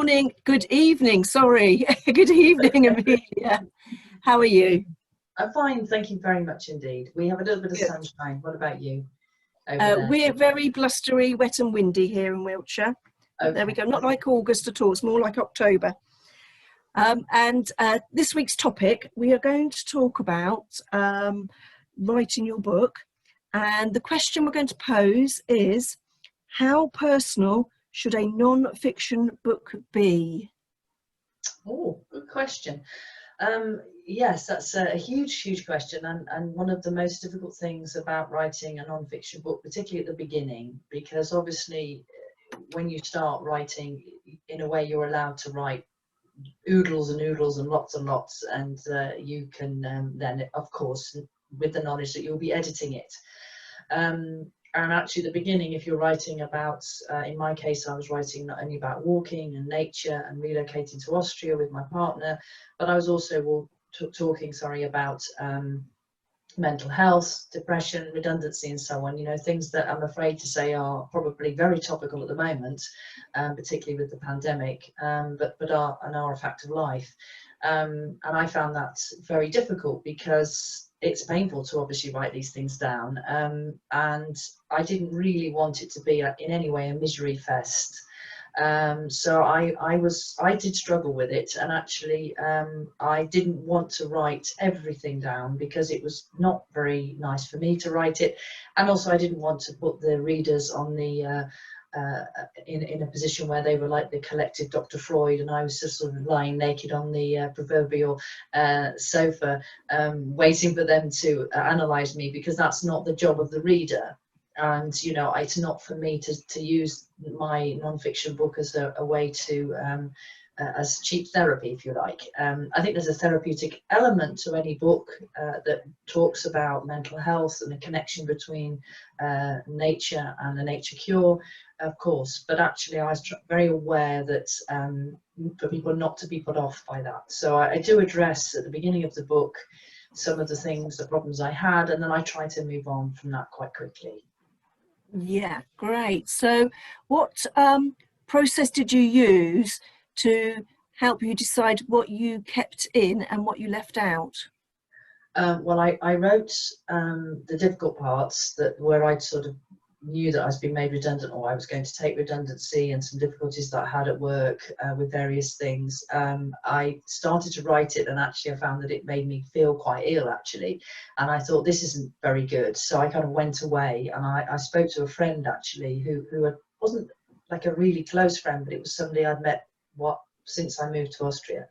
morning, good evening, sorry. Good evening, Amelia. How are you? I'm fine, thank you very much indeed. We have a little bit of Good. sunshine. What about you over there? We're very blustery, wet and windy here in Wiltshire. Okay. There we go, not like August at all, it's more like October. And this week's topic, we are going to talk about writing your book. And the question we're going to pose is, how personal should a non-fiction book be? Oh, good question. Yes, that's a huge question, and one of the most difficult things about writing a non-fiction book, particularly at the beginning, because obviously when you start writing, in a way you're allowed to write oodles and oodles and lots, and you can then, of course, with the knowledge that you'll be editing it. And actually the beginning, if you're writing about, in my case, I was writing not only about walking and nature and relocating to Austria with my partner, but I was also talking about mental health, depression, redundancy and so on, you know, things that I'm afraid to say are probably very topical at the moment, particularly with the pandemic, but are a fact of life. And I found that very difficult because it's painful to obviously write these things down, and I didn't really want it to be in any way a misery fest. So I did struggle with it, and actually I didn't want to write everything down because it was not very nice for me to write it, and also I didn't want to put the readers on the in a position where they were like the collective Dr. Freud, and I was just sort of lying naked on the proverbial sofa, waiting for them to analyze me, because that's not the job of the reader. And you know, it's not for me to use my non-fiction book as a way to as cheap therapy, if you like. I think there's a therapeutic element to any book that talks about mental health and the connection between nature and the nature cure, of course, but actually I was very aware that for people not to be put off by that. So I do address at the beginning of the book some of the things, the problems I had, and then I try to move on from that quite quickly. Yeah, great. So what process did you use to help you decide what you kept in and what you left out? Well, I wrote the difficult parts where I'd sort of knew that I was being made redundant, or I was going to take redundancy, and some difficulties that I had at work with various things. I started to write it, and actually I found that it made me feel quite ill, actually, and I thought this isn't very good. So I kind of went away, and I spoke to a friend actually who wasn't like a really close friend, but it was somebody I'd met since I moved to Austria.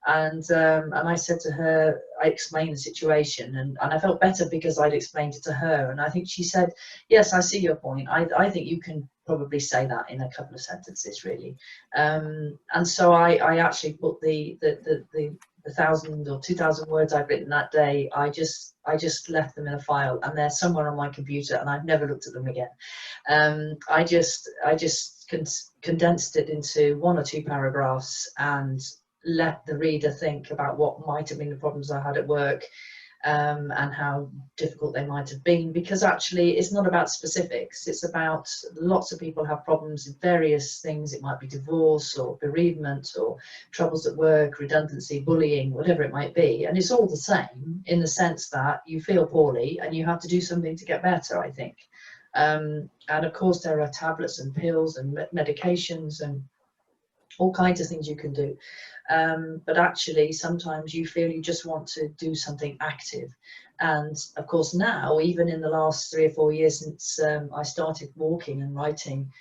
And I said to her, I explained the situation, and I felt better because I'd explained it to her. And I think she said, yes, I see your point. I think you can probably say that in a couple of sentences, really. And so I actually put the 1,000 or 2,000 words I've written that day, I just left them in a file, and they're somewhere on my computer, and I've never looked at them again. I just condensed it into 1 or 2 paragraphs and let the reader think about what might have been the problems I had at work, and how difficult they might have been, because actually it's not about specifics, it's about lots of people have problems with various things. It might be divorce or bereavement or troubles at work, redundancy, bullying, whatever it might be, and it's all the same in the sense that you feel poorly and you have to do something to get better, I think. And of course there are tablets and pills and medications and all kinds of things you can do, but actually sometimes you feel you just want to do something active. And of course now, even in the last 3 or 4 years since I started walking and writing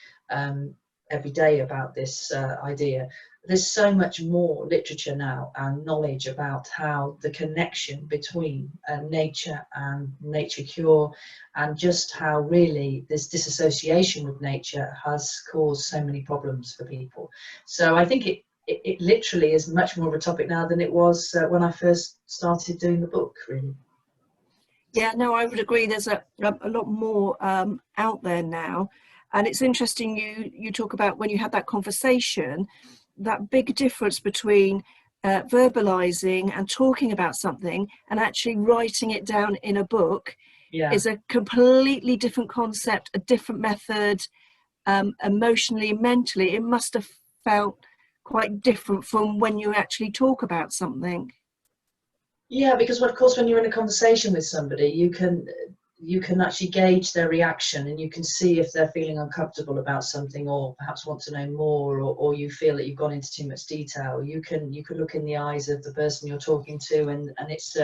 every day about this idea, there's so much more literature now and knowledge about how the connection between nature and nature cure, and just how really this disassociation with nature has caused so many problems for people. So I think it literally is much more of a topic now than it was when I first started doing the book, really. Yeah, no, I would agree. There's a lot more out there now. And it's interesting you talk about when you had that conversation, that big difference between verbalizing and talking about something and actually writing it down in a book. Yeah. Is a completely different concept, a different method, emotionally, mentally. It must have felt quite different from when you actually talk about something. Yeah, because of course when you're in a conversation with somebody, you can actually gauge their reaction, and you can see if they're feeling uncomfortable about something, or perhaps want to know more, or you feel that you've gone into too much detail. You can look in the eyes of the person you're talking to, and it's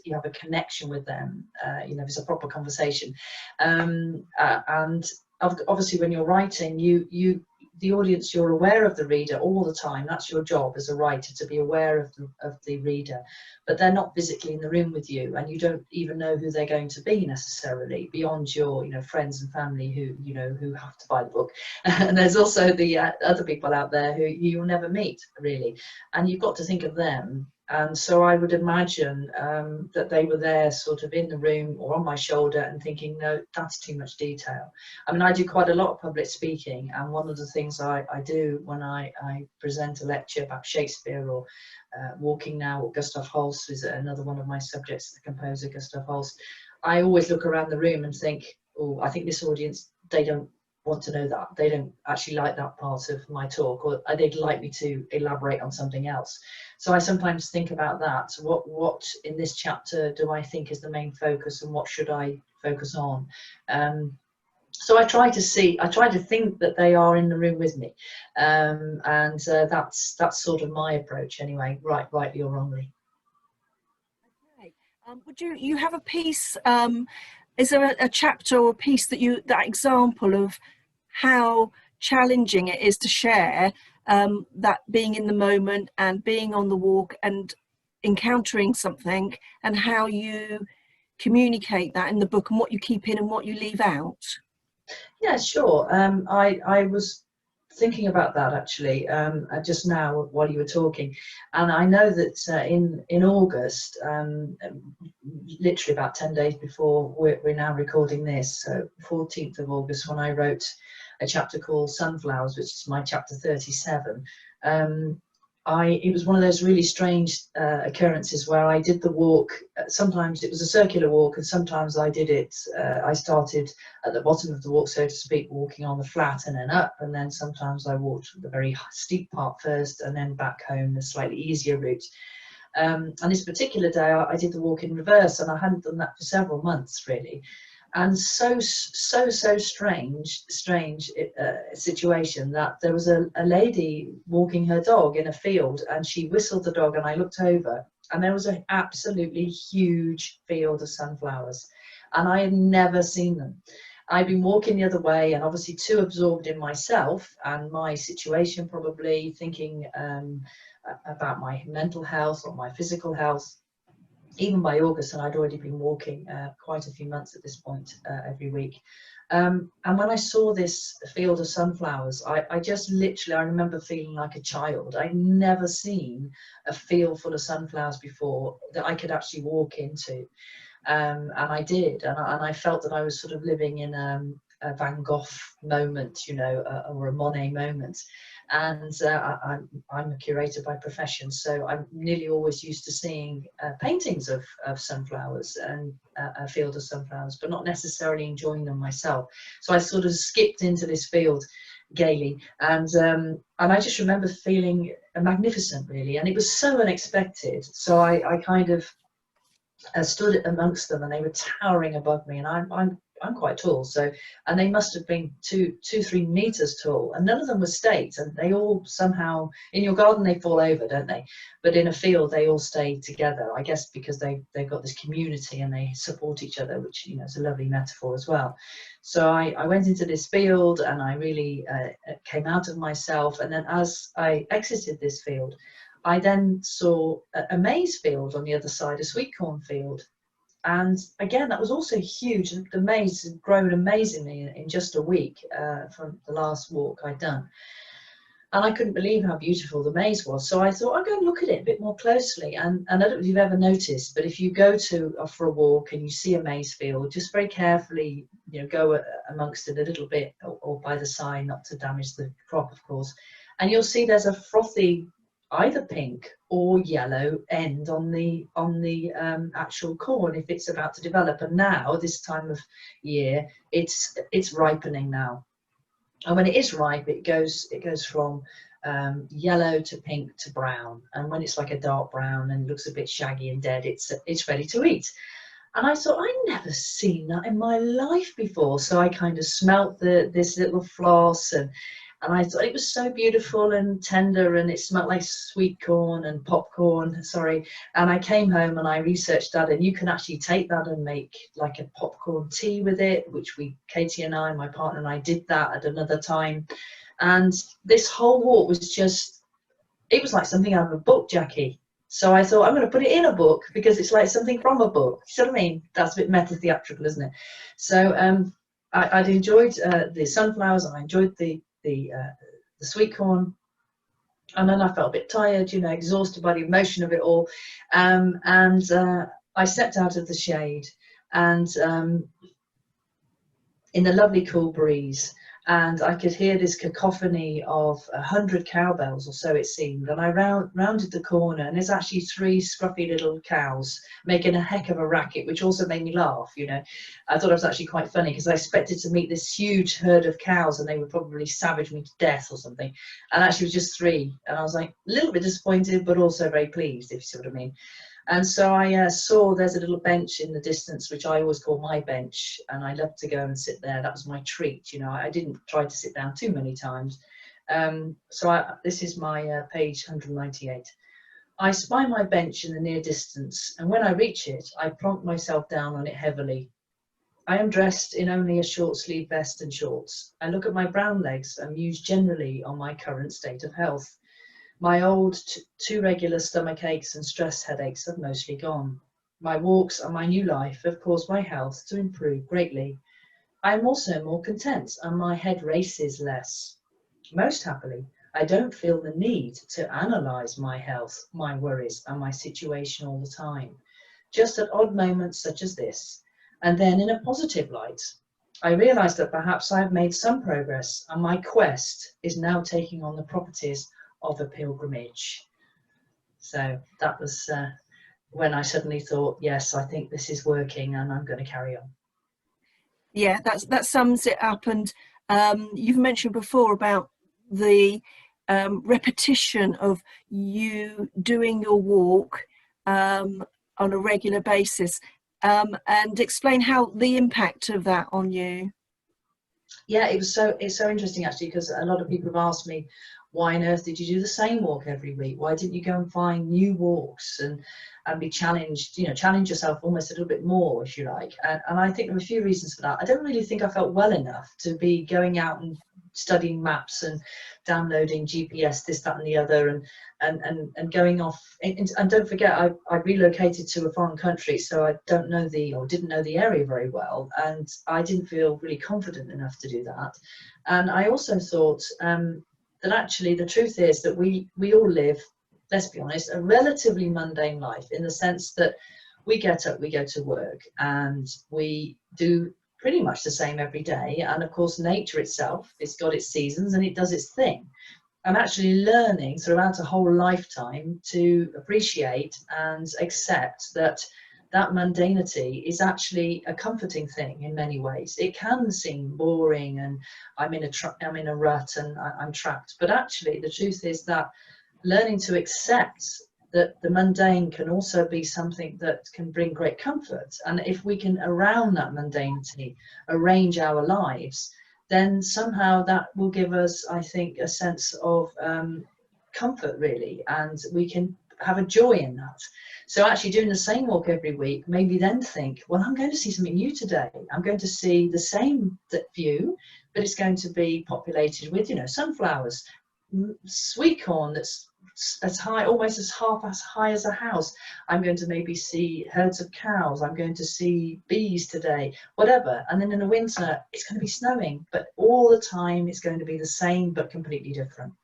you have a connection with them. You know, it's a proper conversation. And obviously when you're writing, the audience, you're aware of the reader all the time. That's your job as a writer, to be aware of the reader, but they're not physically in the room with you, and you don't even know who they're going to be necessarily, beyond your, you know, friends and family who, you know, who have to buy the book. And there's also the other people out there who you'll never meet really, and you've got to think of them. And so I would imagine that they were there sort of in the room or on my shoulder and thinking, no, that's too much detail. I mean, I do quite a lot of public speaking, and one of the things I do when I present a lecture about Shakespeare, or Walking Now, or Gustav Holst is another one of my subjects, the composer Gustav Holst, I always look around the room and think, oh, I think this audience, they don't want to know that. They don't actually like that part of my talk, or they'd like me to elaborate on something else. So I sometimes think about that. What in this chapter do I think is the main focus, and what should I focus on? So I try to think that they are in the room with me, and that's sort of my approach anyway, rightly or wrongly. Okay. Would you have a piece? Is there a chapter or a piece that example of how challenging it is to share, that being in the moment and being on the walk and encountering something, and how you communicate that in the book, and what you keep in and what you leave out? Yeah, sure. I was thinking about that actually just now while you were talking, and I know that in August, literally about 10 days before we're now recording this, so 14th of August, when I wrote a chapter called Sunflowers, which is my chapter 37. It was one of those really strange occurrences where I did the walk. Sometimes it was a circular walk, and sometimes I did it. I started at the bottom of the walk, so to speak, walking on the flat and then up, and then sometimes I walked the very steep part first and then back home, the slightly easier route. And this particular day, I did the walk in reverse, and I hadn't done that for several months really. And so strange situation that there was a lady walking her dog in a field, and she whistled the dog, and I looked over, and there was an absolutely huge field of sunflowers, and I had never seen them. I'd been walking the other way, and obviously too absorbed in myself and my situation, probably thinking about my mental health or my physical health, even by August, and I'd already been walking quite a few months at this point, every week. And when I saw this field of sunflowers, I just literally, I remember feeling like a child. I'd never seen a field full of sunflowers before that I could actually walk into. And I did, and I felt that I was sort of living in a Van Gogh moment, you know, or a Monet moment. And I'm a curator by profession, so I'm nearly always used to seeing paintings of sunflowers and a field of sunflowers, but not necessarily enjoying them myself. So I sort of skipped into this field gaily, and I just remember feeling magnificent really, and it was so unexpected. So I kind of stood amongst them, and they were towering above me, and I'm quite tall, so, and they must have been 2-3 meters tall, and none of them were staked, and they all somehow, in your garden they fall over, don't they, but in a field they all stay together, I guess because they've got this community and they support each other, which, you know, is a lovely metaphor as well. So I went into this field, and I really came out of myself, and then as I exited this field, I then saw a maize field on the other side, a sweet corn field. And again, that was also huge. The maize had grown amazingly in just a week from the last walk I'd done. And I couldn't believe how beautiful the maize was. So I thought, I'll go and look at it a bit more closely. And I don't know if you've ever noticed, but if you go for a walk and you see a maize field, just very carefully, you know, go amongst it a little bit, or by the side, not to damage the crop, of course. And you'll see there's a frothy, either pink or yellow end on the actual corn if it's about to develop. And now, this time of year, it's ripening now. And when it is ripe, it goes from yellow to pink to brown, and when it's like a dark brown and looks a bit shaggy and dead, it's ready to eat. And I thought, I'd never seen that in my life before. So I kind of smelt this little floss, and I thought it was so beautiful and tender, and it smelled like sweet corn and popcorn, sorry. And I came home and I researched that, and you can actually take that and make like a popcorn tea with it, which Katie and I, my partner and I, did that at another time. And this whole walk was just, it was like something out of a book, Jackie. So I thought, I'm going to put it in a book because it's like something from a book. You know what I mean? That's a bit meta theatrical, isn't it? So I'd enjoyed the sunflowers, and I enjoyed the sweet corn, and then I felt a bit tired, exhausted by the emotion of it all, and I stepped out of the shade, and in the lovely cool breeze, and I could hear this cacophony of 100 cowbells or so, it seemed. And I rounded the corner, and there's actually 3 scruffy little cows making a heck of a racket, which also made me laugh. I thought it was actually quite funny because I expected to meet this huge herd of cows and they would probably savage me to death or something. And actually it was just 3, and I was like a little bit disappointed, but also very pleased, if you see what I mean. And so I saw there's a little bench in the distance, which I always call my bench, and I love to go and sit there. That was my treat. I didn't try to sit down too many times. This is my page 198. I spy my bench in the near distance, and when I reach it, I plonk myself down on it heavily. I am dressed in only a short sleeve vest and shorts. I look at my brown legs and muse generally on my current state of health. My old 2 regular stomach aches and stress headaches have mostly gone. My walks and my new life have caused my health to improve greatly. I am also more content, and my head races less. Most happily, I don't feel the need to analyse my health, my worries and my situation all the time, just at odd moments such as this, and then in a positive light. I realise that perhaps I have made some progress, and my quest is now taking on the properties of a pilgrimage. So that was when I suddenly thought, yes, I think this is working and I'm going to carry on. Yeah, that sums it up. And you've mentioned before about the repetition of you doing your walk on a regular basis, and explain how the impact of that on you. Yeah, it's so interesting actually, because a lot of people have asked me, why on earth did you do the same walk every week? Why didn't you go and find new walks and be challenged, challenge yourself almost a little bit more, if you like? And I think there are a few reasons for that. I don't really think I felt well enough to be going out and studying maps and downloading GPS, this, that and the other, and going off. And don't forget, I relocated to a foreign country, so I didn't know the area very well, and I didn't feel really confident enough to do that. And I also thought that actually the truth is that we all live, let's be honest, a relatively mundane life, in the sense that we get up, we go to work, and we do pretty much the same every day. And of course, nature itself, it's got its seasons and it does its thing. And actually learning throughout a whole lifetime to appreciate and accept that mundanity is actually a comforting thing in many ways. It can seem boring and I'm in a rut and I'm trapped, but actually the truth is that learning to accept that the mundane can also be something that can bring great comfort, and if we can, around that mundanity, arrange our lives, then somehow that will give us, I think, a sense of comfort, really, and we can have a joy in that. So actually doing the same walk every week, maybe then think, well, I'm going to see something new today. I'm going to see the same view, but it's going to be populated with, sunflowers, sweet corn that's as high, almost as high as a house. I'm going to maybe see herds of cows. I'm going to see bees today, whatever. And then in the winter, it's going to be snowing, but all the time it's going to be the same, but completely different.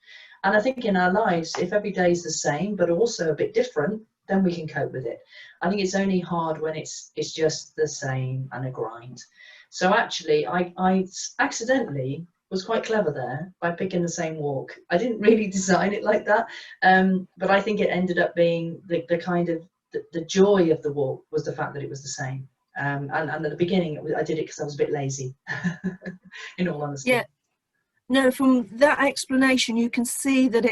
And I think in our lives, if every day is the same, but also a bit different, then we can cope with it. I think it's only hard when it's just the same and a grind. So actually, I accidentally was quite clever there by picking the same walk. I didn't really design it like that, but I think it ended up being the kind of the joy of the walk was the fact that it was the same. And at the beginning, I did it because I was a bit lazy, in all honesty. Yeah, No, from that explanation, you can see that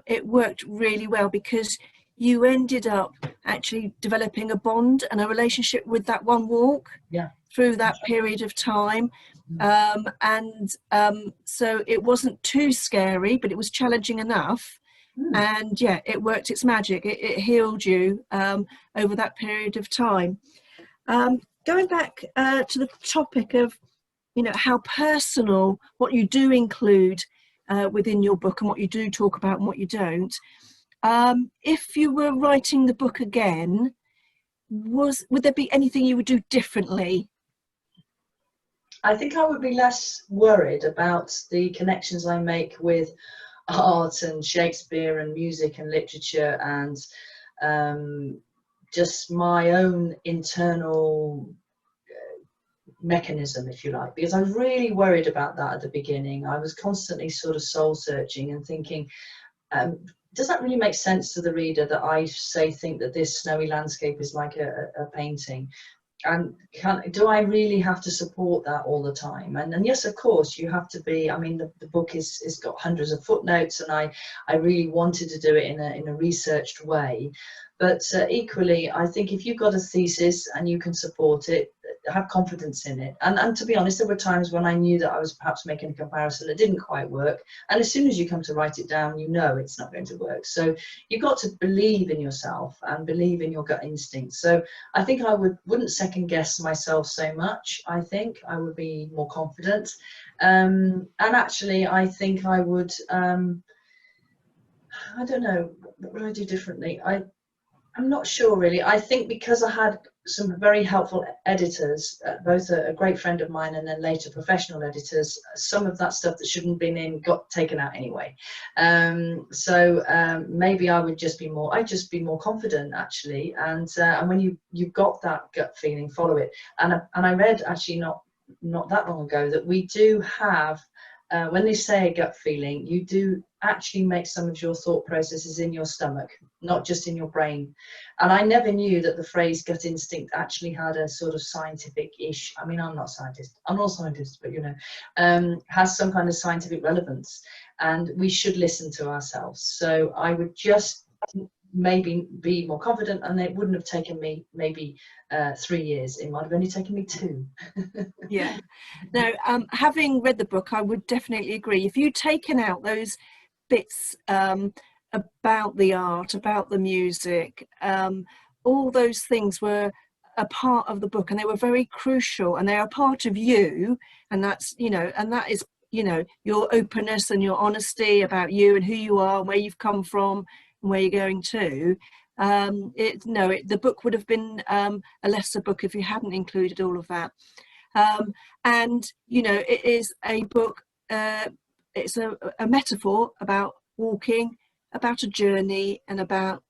it worked really well, because you ended up actually developing a bond and a relationship with that one walk Yeah. through that period of time. So it wasn't too scary, but it was challenging enough. And yeah, it worked its magic. It healed you over that period of time. Going back to the topic of, how personal what you do include within your book, and what you do talk about and what you don't. If you were writing the book again, would there be anything you would do differently? I think I would be less worried about the connections I make with art and Shakespeare and music and literature, and just my own internal mechanism, if you like, because I was really worried about that at the beginning. I was constantly sort of soul searching and thinking, does that really make sense to the reader that I think that this snowy landscape is like a painting? And do I really have to support that all the time? And yes, of course, you have to be. I mean, the book is got hundreds of footnotes, and I really wanted to do it in a researched way. But equally, I think if you've got a thesis and you can support it, have confidence in it. And to be honest, there were times when I knew that I was perhaps making a comparison that didn't quite work. And as soon as you come to write it down, you know it's not going to work. So you've got to believe in yourself and believe in your gut instinct. So I think I wouldn't second guess myself so much. I think I would be more confident. And actually, I think I would, I don't know, what would I do differently? I'm not sure really. I think because I had some very helpful editors, both a great friend of mine and then later professional editors, some of that stuff that shouldn't have been in got taken out anyway. Maybe I would just be more, I'd just be more confident actually. And when you've got that gut feeling, follow it. And I read actually not that long ago that we do have, when they say a gut feeling, you do actually make some of your thought processes in your stomach, not just in your brain. And I never knew that the phrase gut instinct actually had a sort of scientific-ish, I mean, I'm not a scientist, but has some kind of scientific relevance, and we should listen to ourselves. So I would just maybe be more confident, and it wouldn't have taken me maybe 3 years. It might have only taken me 2. Yeah. Now, having read the book, I would definitely agree. If you'd taken out those bits about the art, about the music, all those things were a part of the book, and they were very crucial, and they are part of you. And that's, and that is, your openness and your honesty about you and who you are, and where you've come from and where you're going to. The book would have been a lesser book if you hadn't included all of that. And it is a book, it's a metaphor about walking, about a journey, and about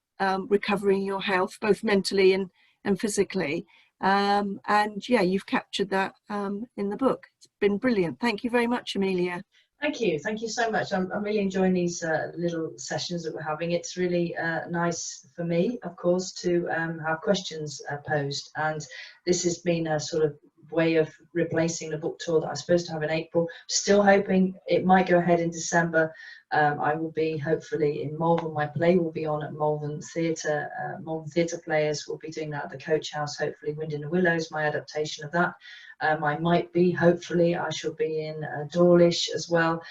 recovering your health, both mentally and physically. And yeah, you've captured that in the book. It's been brilliant. Thank you very much, Amelia. Thank you so much. I'm really enjoying these little sessions that we're having. It's really nice for me, of course, to have questions posed, and this has been a sort of way of replacing the book tour that I was supposed to have in April. Still hoping it might go ahead in December. I will be hopefully in Malvern. My play will be on at Malvern Theatre. Malvern Theatre Players will be doing that at the Coach House, hopefully. Wind in the Willows, my adaptation of that. I might be, hopefully, I shall be in Dawlish as well.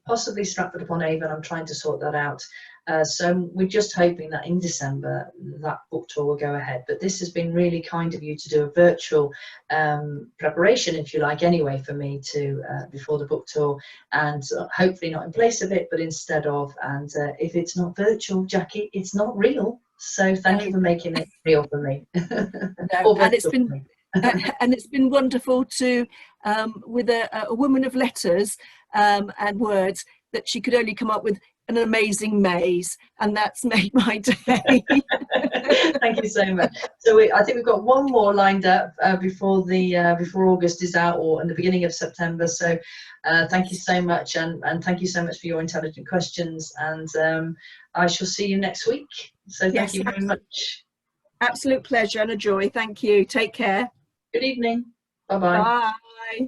Possibly Stratford upon Avon. I'm trying to sort that out. So we're just hoping that in December that book tour will go ahead. But this has been really kind of you to do a virtual preparation, if you like, anyway, for me to before the book tour, and hopefully not in place of it, but instead of. And if it's not virtual, Jackie, it's not real. So thank you for making it real for me. And it's been and it's been wonderful to with a woman of letters and words, that she could only come up with an amazing maze, and that's made my day. Thank you so much. So I think we've got one more lined up before August is out, or in the beginning of September. So thank you so much, and thank you so much for your intelligent questions, and I shall see you next week. So thank you very much. Absolute pleasure and a joy. Thank you. Take care. Good evening. Bye-bye. Bye.